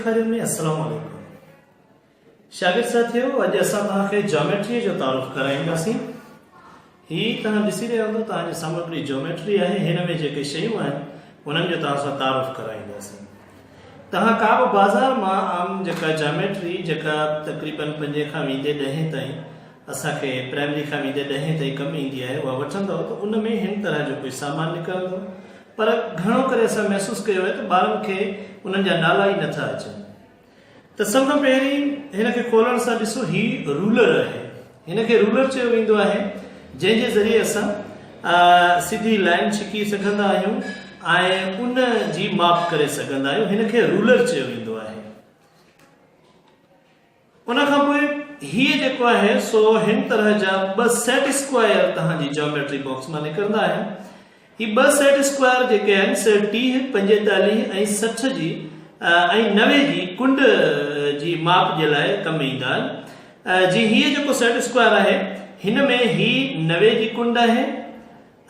ॾेखारियो में अस्सलाम वालेकुम। शागिर्द साथियों, अॼु असां तव्हांखे ज्योमेट्री जो तारुफ़ कराईंदासीं। ही तव्हां ॾिसी रहिया हूंदो, तव्हांजे सामग्री ज्योमेट्री आहे। हिन में जेके शयूं आहिनि उन्हनि जो तव्हां सां तारुफ़ कराईंदासीं। तव्हां का बि बाज़ार मां आम जेका ज्योमेट्री जेका तक़रीबन 5 खां 10 ताईं असांखे प्राइमरी खां 10 ताईं कमु ईंदी आहे, उहा वठंदव त उन में हिन तरह जो कोई सामान निकिरंदो। पर घणो करे असां महसूस कयो आहे त ॿारनि खे उन्हनि जा नाला ई नथा अचनि। त सभ खां पहिरीं हिन खे खोलण सां ॾिसो, ही रूलर आहे। हिन खे रूलर चयो वेंदो आहे, जंहिंजे ज़रिए असां सिधी लाइन छिकी सघंदा आहियूं ऐं उन जी माप करे सघंदा आहियूं। हिन खे रूलर चयो वेंदो आहे। उन खां पोइ हीअ जेको आहे सो हिन तरह जा 2 सेट स्क्वायर तव्हांजी ज्योमेट्री बॉक्स मां निकिरंदा आहिनि। ही 2 सेट स्क्वायर जेके आहिनि 30, 45 ऐं 60 जी ऐं 90 जी कुंड जी माप जे लाइ कमु ईंदा आहिनि। जी हीअ जेको सेट स्क्वायर आहे, हिन में ही 90 जी कुंड आहे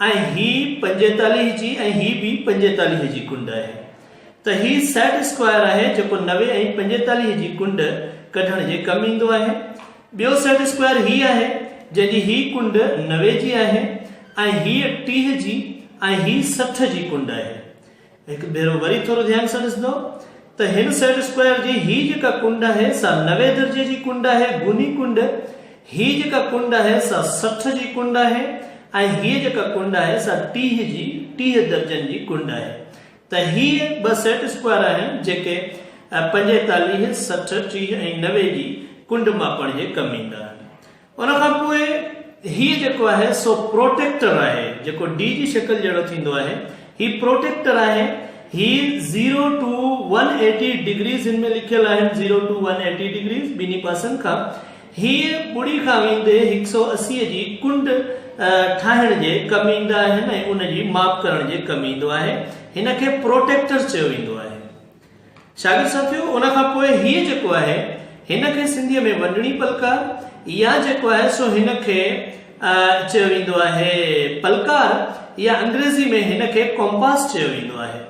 ऐं ही 45 जी ऐं ही बि 45 जी कुंड आहे। त ही सेट स्क्वायर आहे जेको 90 ऐं 45 जी कुंड कढण जे कमु ईंदो आहे। ॿियो सेट स्क्वायर ही आहे, जंहिंजी ही कुंड 90 जी आहे ऐं ही 30 जी ऐं ही 60 जी कुंड आहे। हिकु भेरो वरी थोरो ध्यान सां ॾिसंदो त हिन सेट स्क्वायर जी ही जेका कुंड आहे सा 90 दर्जे जी कुंड आहे, गुनी कुंड। ही जेका कुंड आहे सा 60 जी कुंड आहे ऐं हीअ जेका कुंड आहे सा 30 दर्जनि जी कुंड आहे। त ही 2 सेट स्क्वायर आहिनि जेके 45, 60, 30 ऐं 90 जी कुंड मापण जे कमु ईंदा आहिनि। उन खां पोइ हीअ जेको आहे सो प्रोटेक्टर आहे, जेको डी जी शक्ल जहिड़ो थींदो आहे। ही प्रोटेक्टर आहे। ही 0 to 180 डिग्रीज़ हिन में लिखियल आहिनि। 0 to 180 डिग्रीज़ ॿिन्ही पासनि खां। हीअ ॿुड़ी खां वेंदे 180 जी कुंड ठाहिण जे कमु ईंदा आहिनि ऐं उन जी माप करण जे कमु ईंदो आहे। हिन खे प्रोटेक्टर चयो वेंदो आहे। शागिर्द साथियों, उन खां पोइ हीअ जेको आहे हिन खे सिंधीअ में वंडणी पलकार या जेको आहे सो हिन खे चयो वेंदो आहे पलकार, या अंग्रेज़ी में हिन खे कॉम्पास चयो वेंदो आहे।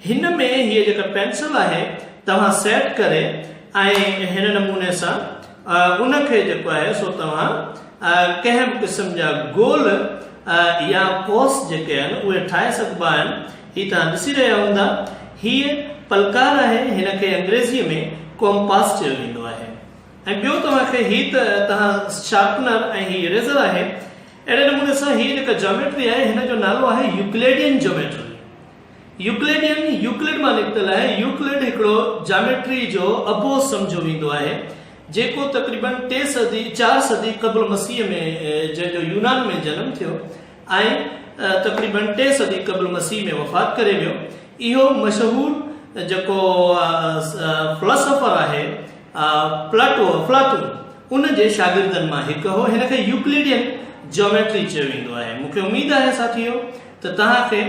हिन में हीअ जेका पेंसिल आहे तव्हां सेट करे ऐं हिन नमूने सां उन खे जेको आहे सो तव्हां कंहिं बि क़िस्म जा गोल या कोस जेके आहिनि उहे ठाहे सघिबा आहिनि। ही तव्हां ॾिसी रहिया हूंदा, हीअ पलकार आहे। हिन खे अंग्रेज़ीअ में कॉम्पास चयो वेंदो आहे। ऐं ॿियो तव्हांखे ही त तव्हां शार्पनर ऐं ही इरेज़र आहे। अहिड़े नमूने सां हीअ जेका ज्योमेट्री आहे हिन जो नालो आहे यूक्लिडियन ज्योमेट्री। यूक्लिड मां निकितल आहे। यूक्लिड हिकिड़ो ज्योमेट्री जो अबो सम्झो वेंदो आहे, जेको तक़रीबन 4 सदी क़ब्ल मसीह में जंहिंजो यूनान में जनम थियो ऐं तक़रीबन 3 सदी क़ब्ल मसीह में वफ़ात करे वियो। इहो मशहूर जेको फिलोसोफर आहे प्लाटून, उन जे शागिर्दनि मां हिकु हो। हिन खे यूक्लिडियन ज्योमेट्री चयो वेंदो आहे। मूंखे उमेद आहे साथियो त तव्हांखे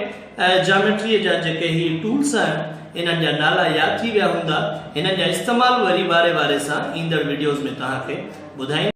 ज्योमेट्रीअ जा जेके ही टूल्स आहिनि इन्हनि जा नाला यादि थी विया हूंदा। हिननि जा इस्तेमालु वरी वारे सां ईंदड़ वीडियोज़ में तव्हांखे ॿुधाईंदा।